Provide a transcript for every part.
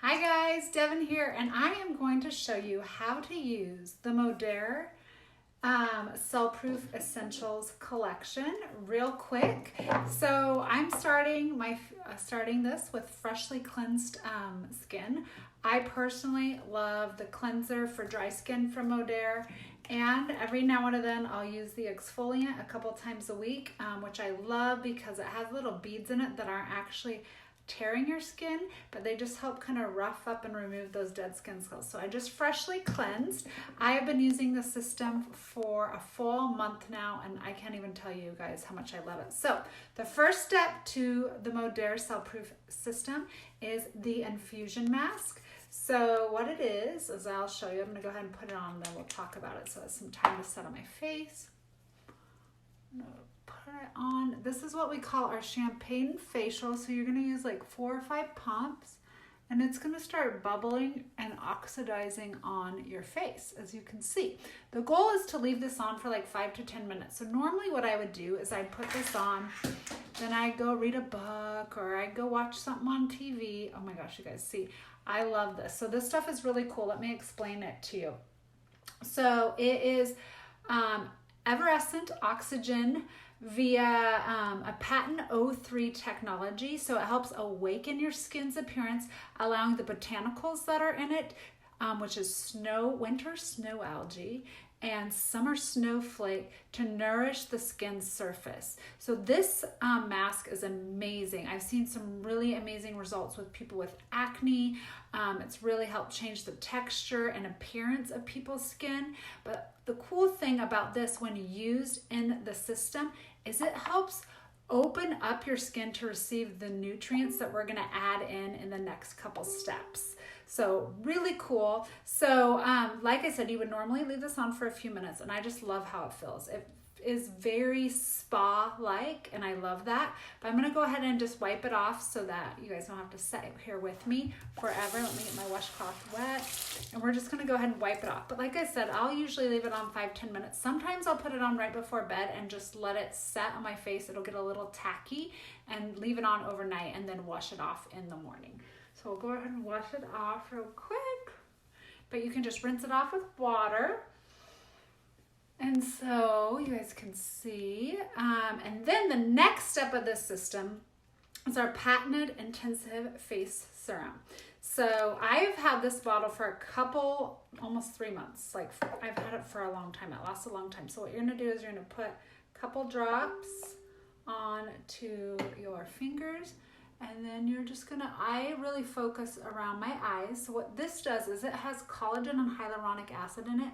Hi guys, Devin here, and I am going to show you how to use the Modere CellProof Essentials collection real quick. So I'm starting this with freshly cleansed skin. I personally love the cleanser for dry skin from Modere, and every now and then I'll use the exfoliant a couple times a week, which I love because it has little beads in it that aren't actually tearing your skin, but they just help kind of rough up and remove those dead skin cells. So I just freshly cleansed. I have been using the system for a full month now, and I can't even tell you guys how much I love it. So the first step to the Modere CellProof system is the infusion mask. So what it is I'll show you. I'm gonna go ahead and put it on, and then we'll talk about it so it's some time to set on my face. Put it on. This is what we call our champagne facial. So you're going to use like 4 or 5 pumps, and it's going to start bubbling and oxidizing on your face, as you can see. The goal is to leave this on for like 5 to 10 minutes. So normally what I would do is I'd put this on, then I'd go read a book or I'd go watch something on TV. Oh my gosh, you guys see, I love this. So this stuff is really cool. Let me explain it to you. So it is effervescent oxygen via a patent 03 technology. So it helps awaken your skin's appearance, allowing the botanicals that are in it, which is winter snow algae and summer snowflake, to nourish the skin's surface. So this mask is amazing. I've seen some really amazing results with people with acne. It's really helped change the texture and appearance of people's skin. But the cool thing about this, when used in the system, is it helps open up your skin to receive the nutrients that we're going to add in the next couple steps. So really cool. So like I said, you would normally leave this on for a few minutes, and I just love how it feels. It is very spa-like, and I love that. But I'm going to go ahead and just wipe it off so that you guys don't have to sit here with me forever. Let me get my washcloth wet, and we're just going to go ahead and wipe it off. But like I said, I'll usually leave it on 5-10 minutes. Sometimes I'll put it on right before bed and just let it set on my face. It'll get a little tacky, and leave it on overnight and then wash it off in the morning. So we'll go ahead and wash it off real quick, but you can just rinse it off with water. And so you guys can see, and then the next step of this system is our patented intensive face serum. So I've had this bottle for a couple, almost 3 months. Like, I've had it for a long time. It lasts a long time. So what you're gonna do is you're gonna put a couple drops onto your fingers, and then you're just gonna, I really focus around my eyes. So what this does is it has collagen and hyaluronic acid in it,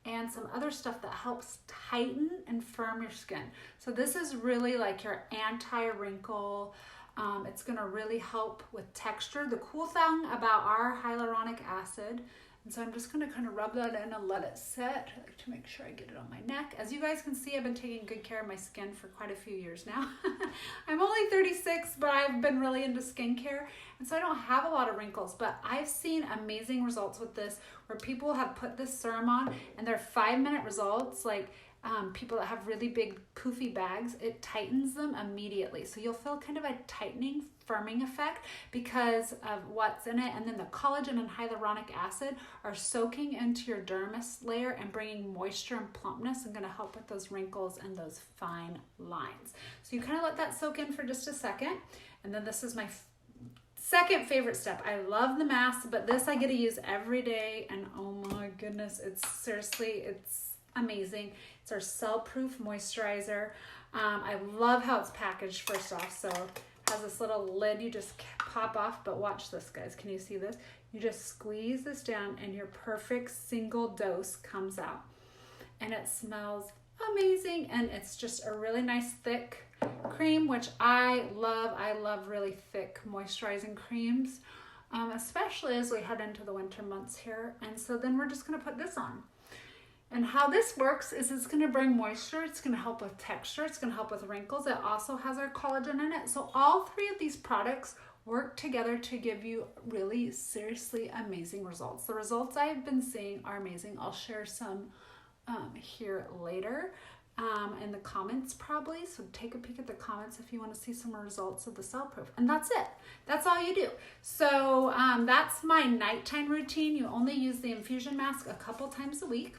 and some other stuff that helps tighten and firm your skin. So this is really like your anti-wrinkle. It's gonna really help with texture. The cool thing about our hyaluronic acid, and so I'm just gonna kind of rub that in and let it set to make sure I get it on my neck. As you guys can see, I've been taking good care of my skin for quite a few years now. I'm only 36, but I've been really into skincare, and so I don't have a lot of wrinkles, but I've seen amazing results with this, where people have put this serum on and their 5-minute results, like people that have really big poofy bags, it tightens them immediately. So you'll feel kind of a tightening, firming effect because of what's in it. And then the collagen and hyaluronic acid are soaking into your dermis layer and bringing moisture and plumpness, and going to help with those wrinkles and those fine lines. So you kind of let that soak in for just a second. And then this is my second favorite step. I love the mask, but this I get to use every day, and oh my goodness, it's amazing. It's our Cellproof Moisturizer. I love how it's packaged, first off. So it has this little lid you just pop off, but watch this, guys. Can you see this? You just squeeze this down and your perfect single dose comes out. And it smells amazing, and it's just a really nice thick cream, which I love. I love really thick moisturizing creams, especially as we head into the winter months here. And so then we're just gonna put this on. And how this works is it's going to bring moisture, it's going to help with texture, it's going to help with wrinkles. It also has our collagen in it. So all 3 of these products work together to give you really seriously amazing results. The results I've been seeing are amazing. I'll share some here later. in the comments probably. So take a peek at the comments if you want to see some results of the CellProof. And that's it. That's all you do. So that's my nighttime routine. You only use the infusion mask a couple times a week.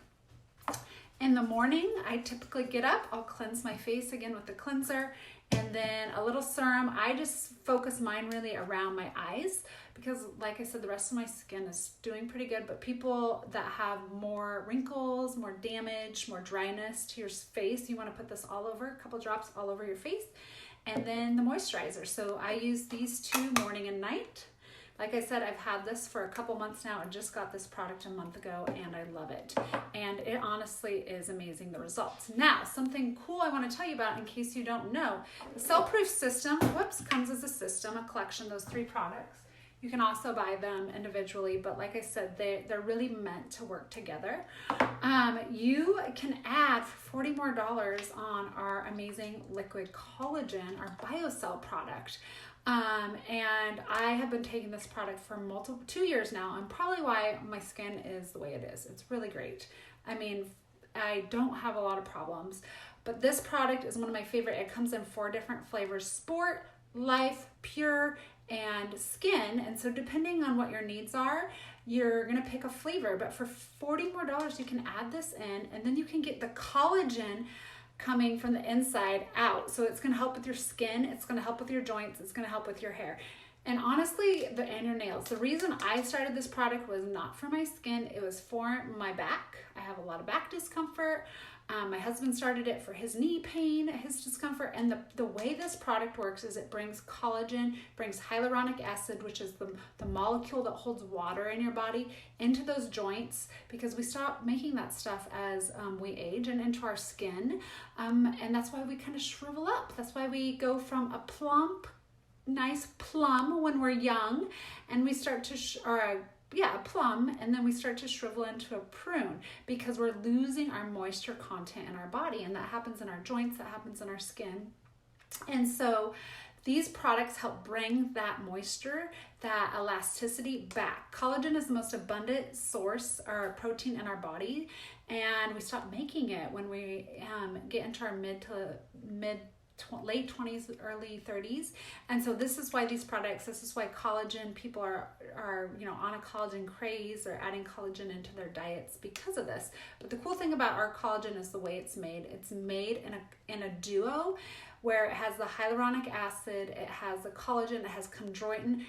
In the morning, I typically get up, I'll cleanse my face again with the cleanser, and then a little serum. I just focus mine really around my eyes because, like I said, the rest of my skin is doing pretty good, but people that have more wrinkles, more damage, more dryness to your face, you want to put this all over, a couple drops all over your face, and then the moisturizer. So I use these two morning and night. Like I said, I've had this for a couple months now. I just got this product a month ago and I love it. And it honestly is amazing, the results. Now, something cool I want to tell you about in case you don't know. The CellProof system, comes as a system, a collection, those 3 products. You can also buy them individually, but like I said, they're really meant to work together. You can add for $40 more on our amazing liquid collagen, our BioCell product. And I have been taking this product for 2 years now, and probably why my skin is the way it is. It's really great. I mean, I don't have a lot of problems, but this product is one of my favorite. It comes in 4 different flavors: Sport, Life, Pure, and Skin. And so depending on what your needs are, you're gonna pick a flavor. But for $40 more, you can add this in, and then you can get the collagen coming from the inside out. So it's gonna help with your skin, it's gonna help with your joints, it's gonna help with your hair. And honestly, and your nails. The reason I started this product was not for my skin, it was for my back. I have a lot of back discomfort. My husband started it for his knee pain, his discomfort, and the way this product works is it brings collagen, brings hyaluronic acid, which is the molecule that holds water in your body, into those joints, because we stop making that stuff as we age, and into our skin, and that's why we kind of shrivel up. That's why we go from a plump, nice plum when we're young, and we start to a plum, and then we start to shrivel into a prune because we're losing our moisture content in our body, and that happens in our joints, that happens in our skin. And so these products help bring that moisture, that elasticity back. Collagen is the most abundant source or protein in our body, and we stop making it when we get into our late 20s, early 30s. And so this is why these products, this is why collagen, people are on a collagen craze or adding collagen into their diets because of this. But the cool thing about our collagen is the way it's made. It's made in a duo where it has the hyaluronic acid, it has the collagen, it has chondroitin.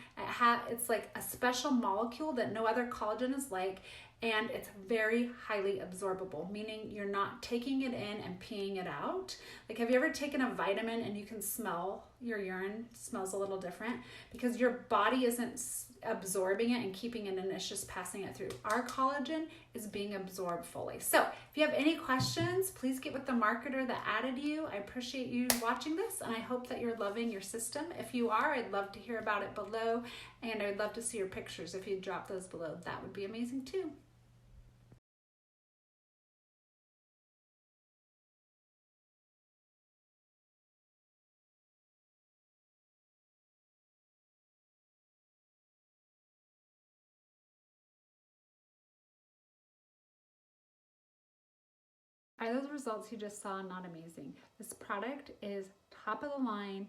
It's like a special molecule that no other collagen is like, and it's very highly absorbable, meaning you're not taking it in and peeing it out. Like, have you ever taken a vitamin and you can smell your urine smells a little different because your body isn't absorbing it and keeping it in, it's just passing it through. Our collagen is being absorbed fully. So if you have any questions, please get with the marketer that added you. I appreciate you watching this, and I hope that you're loving your system. If you are, I'd love to hear about it below, and I'd love to see your pictures. If you drop those below, that would be amazing too. Are those results you just saw not amazing? This product is top of the line.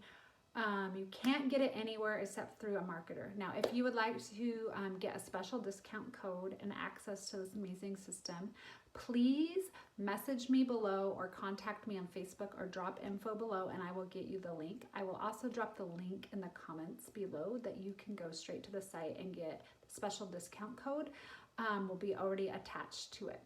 You can't get it anywhere except through a marketer. Now, if you would like to get a special discount code and access to this amazing system, please message me below or contact me on Facebook or drop info below and I will get you the link. I will also drop the link in the comments below that you can go straight to the site and get the special discount code. Will be already attached to it.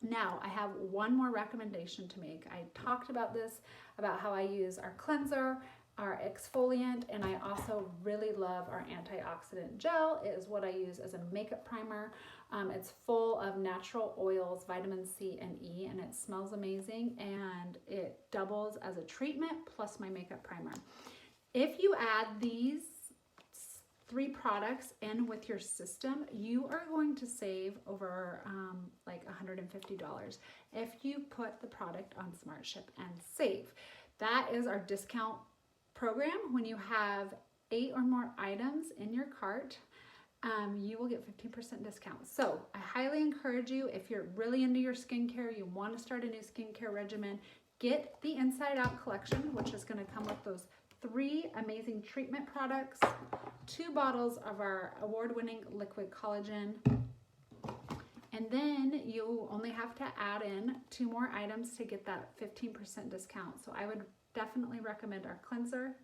Now, I have one more recommendation to make. I talked about this, about how I use our cleanser, our exfoliant, and I also really love our antioxidant gel. It is what I use as a makeup primer. It's full of natural oils, vitamin C and E, and it smells amazing, and it doubles as a treatment plus my makeup primer. If you add these 3 products in with your system, you are going to save over like $150 if you put the product on Smart Ship and Save. That is our discount program. When you have 8 or more items in your cart, you will get 15% discount. So I highly encourage you, if you're really into your skincare, you want to start a new skincare regimen, get the Inside Out collection, which is going to come with those 3 amazing treatment products, 2 bottles of our award-winning liquid collagen, and then you only have to add in 2 more items to get that 15% discount. So I would definitely recommend our cleanser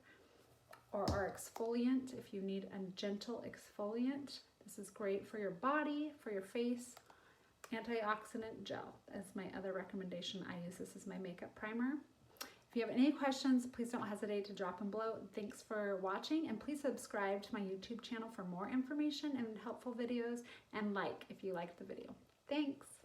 or our exfoliant if you need a gentle exfoliant. This is great for your body, for your face. Antioxidant gel is my other recommendation. I use this as my makeup primer. If you have any questions, please don't hesitate to drop them below. Thanks for watching, and please subscribe to my YouTube channel for more information and helpful videos, and like if you liked the video. Thanks.